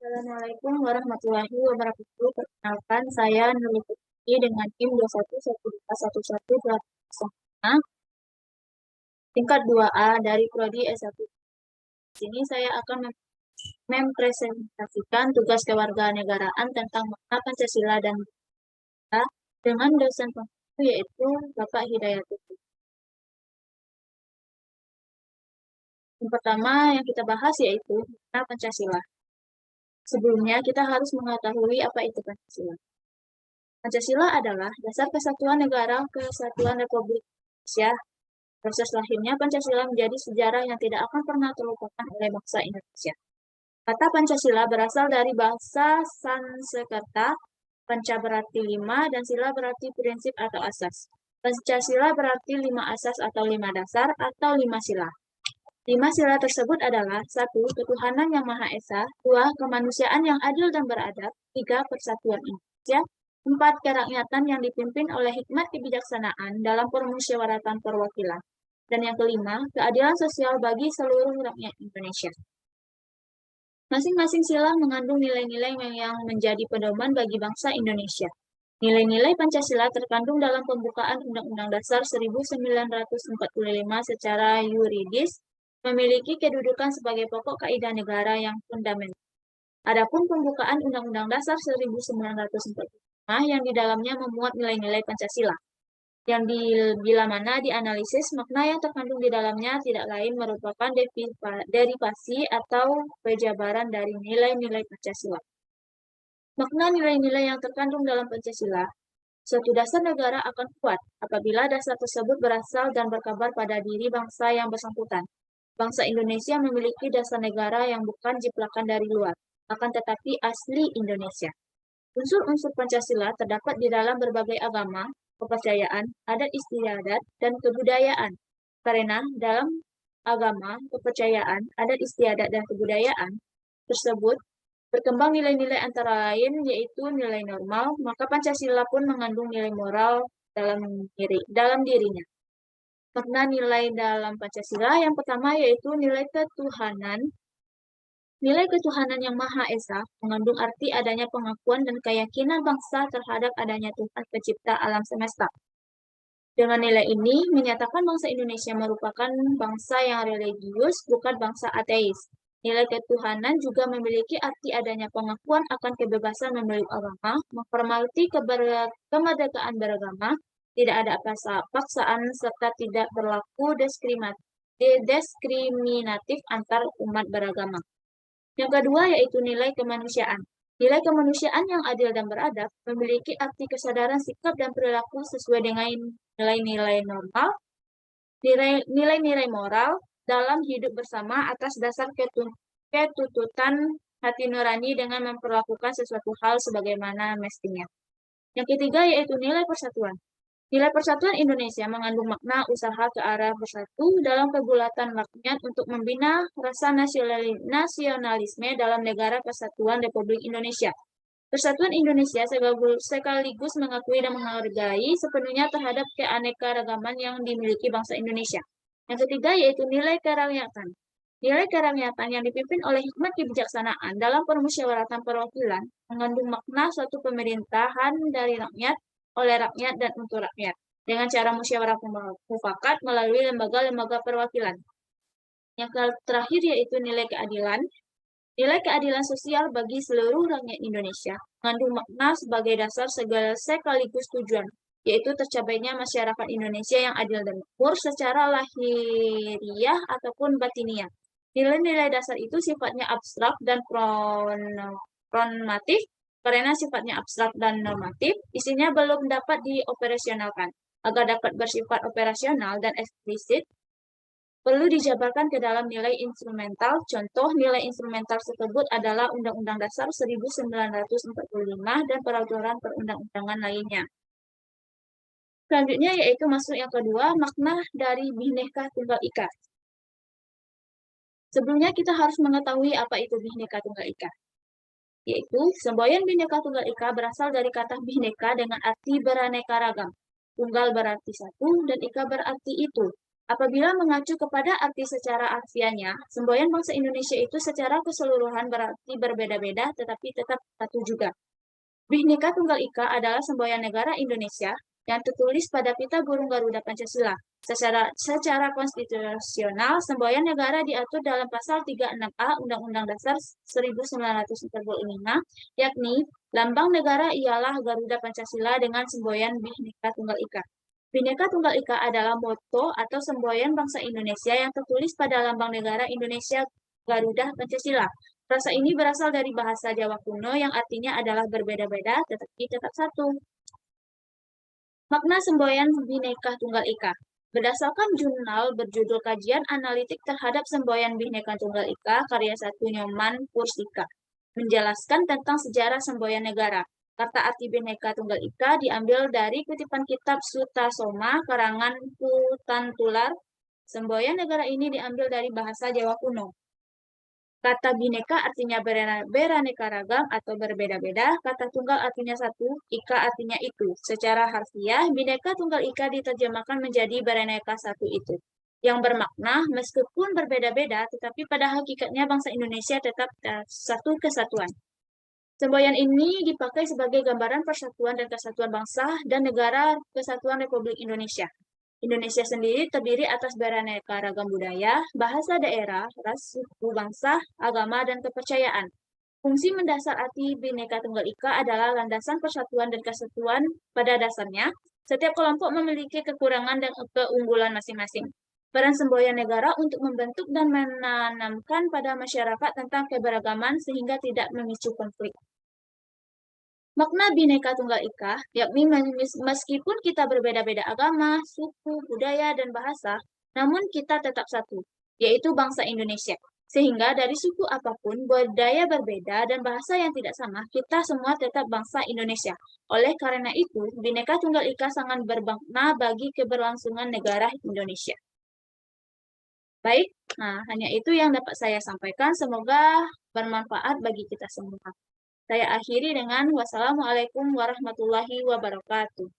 Assalamualaikum warahmatullahi wabarakatuh. Perkenalkan, saya Nurul Putri dengan NIM 211211 tingkat 2A dari Prodi S1. Di sini saya akan mempresentasikan tugas kewarganegaraan tentang makna Pancasila dan Bhinneka dengan dosen pembimbing yaitu Bapak Hidayatul. Yang pertama yang kita bahas yaitu makna Pancasila. Sebelumnya kita harus mengetahui apa itu Pancasila. Pancasila adalah dasar kesatuan negara kesatuan Republik Indonesia. Proses lahirnya Pancasila menjadi sejarah yang tidak akan pernah terlupakan oleh bangsa Indonesia. Kata Pancasila berasal dari bahasa Sanskerta, panca berarti 5, dan sila berarti prinsip atau asas. Pancasila berarti 5 asas atau 5 dasar atau 5 sila. 5 sila tersebut adalah 1. Ketuhanan yang Maha Esa, 2. Kemanusiaan yang adil dan beradab, 3. Persatuan Indonesia, 4. Kerakyatan yang dipimpin oleh hikmat kebijaksanaan dalam permusyawaratan perwakilan, dan yang kelima, keadilan sosial bagi seluruh rakyat Indonesia. Masing-masing sila mengandung nilai-nilai yang menjadi pedoman bagi bangsa Indonesia. Nilai-nilai Pancasila terkandung dalam pembukaan Undang-Undang Dasar 1945 secara yuridis, memiliki kedudukan sebagai pokok kaidah negara yang fundamental. Adapun pembukaan Undang-Undang Dasar 1945 yang di dalamnya memuat nilai-nilai Pancasila, yang bila mana dianalisis, makna yang terkandung di dalamnya tidak lain merupakan derivasi atau pejabaran dari nilai-nilai Pancasila. Makna nilai-nilai yang terkandung dalam Pancasila, suatu dasar negara akan kuat apabila dasar tersebut berasal dan berkabar pada diri bangsa yang bersangkutan. Bangsa Indonesia memiliki dasar negara yang bukan jiplakan dari luar, akan tetapi asli Indonesia. Unsur-unsur Pancasila terdapat di dalam berbagai agama, kepercayaan, adat istiadat, dan kebudayaan. Karena dalam agama, kepercayaan, adat istiadat, dan kebudayaan tersebut berkembang nilai-nilai antara lain yaitu nilai normal, maka Pancasila pun mengandung nilai moral dalam dirinya. Makna nilai dalam Pancasila yang pertama yaitu nilai ketuhanan. Nilai ketuhanan yang Maha Esa mengandung arti adanya pengakuan dan keyakinan bangsa terhadap adanya Tuhan pencipta alam semesta. Dengan nilai ini, menyatakan bangsa Indonesia merupakan bangsa yang religius, bukan bangsa ateis. Nilai ketuhanan juga memiliki arti adanya pengakuan akan kebebasan memeluk agama, menghormati kemerdekaan beragama, tidak ada paksaan, serta tidak berlaku diskriminatif antar umat beragama. Yang kedua yaitu nilai kemanusiaan. Nilai kemanusiaan yang adil dan beradab memiliki arti kesadaran sikap dan perilaku sesuai dengan nilai-nilai normal, nilai-nilai moral dalam hidup bersama atas dasar ketuntutan hati nurani dengan memperlakukan sesuatu hal sebagaimana mestinya. Yang ketiga yaitu nilai persatuan. Nilai persatuan Indonesia mengandung makna usaha ke arah bersatu dalam kebulatan rakyat untuk membina rasa nasionalisme dalam negara kesatuan Republik Indonesia. Persatuan Indonesia sekaligus mengakui dan menghargai sepenuhnya terhadap keanekaragaman yang dimiliki bangsa Indonesia. Yang ketiga yaitu nilai kerakyatan. Nilai kerakyatan yang dipimpin oleh hikmat kebijaksanaan dalam permusyawaratan perwakilan mengandung makna suatu pemerintahan dari rakyat, oleh rakyat, dan untuk rakyat, dengan cara musyawarah mufakat melalui lembaga-lembaga perwakilan. Yang terakhir yaitu nilai keadilan. Nilai keadilan sosial bagi seluruh rakyat Indonesia mengandung makna sebagai dasar sekaligus tujuan, yaitu tercapainya masyarakat Indonesia yang adil dan makmur secara lahiriah ataupun batiniah. Nilai-nilai dasar itu sifatnya abstrak dan normatif. Karena sifatnya abstrak dan normatif, isinya belum dapat dioperasionalkan. Agar dapat bersifat operasional dan eksplisit, perlu dijabarkan ke dalam nilai instrumental. Contoh nilai instrumental tersebut adalah Undang-Undang Dasar 1945 dan peraturan perundang-undangan lainnya. Selanjutnya yaitu masuk yang kedua, makna dari Bhinneka Tunggal Ika. Sebelumnya kita harus mengetahui apa itu Bhinneka Tunggal Ika. Yaitu, semboyan Bhinneka Tunggal Ika berasal dari kata Bhinneka dengan arti beraneka ragam. Tunggal berarti satu dan Ika berarti itu. Apabila mengacu kepada arti secara harfiahnya, semboyan bangsa Indonesia itu secara keseluruhan berarti berbeda-beda tetapi tetap satu juga. Bhinneka Tunggal Ika adalah semboyan negara Indonesia yang tertulis pada Pita Burung Garuda Pancasila. Secara konstitusional, semboyan negara diatur dalam pasal 36A Undang-Undang Dasar 1945, yakni lambang negara ialah Garuda Pancasila dengan semboyan Bhinneka Tunggal Ika. Bhinneka Tunggal Ika adalah moto atau semboyan bangsa Indonesia yang tertulis pada lambang negara Indonesia Garuda Pancasila. Frasa ini berasal dari bahasa Jawa kuno yang artinya adalah berbeda-beda tetapi tetap satu. Makna semboyan Bhinneka Tunggal Ika. Berdasarkan jurnal berjudul Kajian Analitik Terhadap Semboyan Bhinneka Tunggal Ika, karya satu Nyoman Pursika, menjelaskan tentang sejarah semboyan negara. Kata arti Bhinneka Tunggal Ika diambil dari kutipan kitab Sutasoma karangan Putantular. Semboyan negara ini diambil dari bahasa Jawa kuno. Kata bineka artinya beraneka ragam atau berbeda-beda, kata tunggal artinya satu, ika artinya itu. Secara harfiah, bineka tunggal ika diterjemahkan menjadi beraneka satu itu. Yang bermakna, meskipun berbeda-beda, tetapi pada hakikatnya bangsa Indonesia tetap satu kesatuan. Semboyan ini dipakai sebagai gambaran persatuan dan kesatuan bangsa dan negara Kesatuan Republik Indonesia. Indonesia sendiri terdiri atas beraneka ragam budaya, bahasa daerah, ras, suku, bangsa, agama, dan kepercayaan. Fungsi mendasar arti Bhinneka Tunggal Ika adalah landasan persatuan dan kesatuan pada dasarnya. Setiap kelompok memiliki kekurangan dan keunggulan masing-masing. Peran semboyan negara untuk membentuk dan menanamkan pada masyarakat tentang keberagaman sehingga tidak memicu konflik. Makna Bhinneka Tunggal Ika, yakni meskipun kita berbeda-beda agama, suku, budaya, dan bahasa, namun kita tetap satu, yaitu bangsa Indonesia. Sehingga dari suku apapun, budaya berbeda, dan bahasa yang tidak sama, kita semua tetap bangsa Indonesia. Oleh karena itu, Bhinneka Tunggal Ika sangat bermakna bagi keberlangsungan negara Indonesia. Baik, nah hanya itu yang dapat saya sampaikan. Semoga bermanfaat bagi kita semua. Saya akhiri dengan wassalamualaikum warahmatullahi wabarakatuh.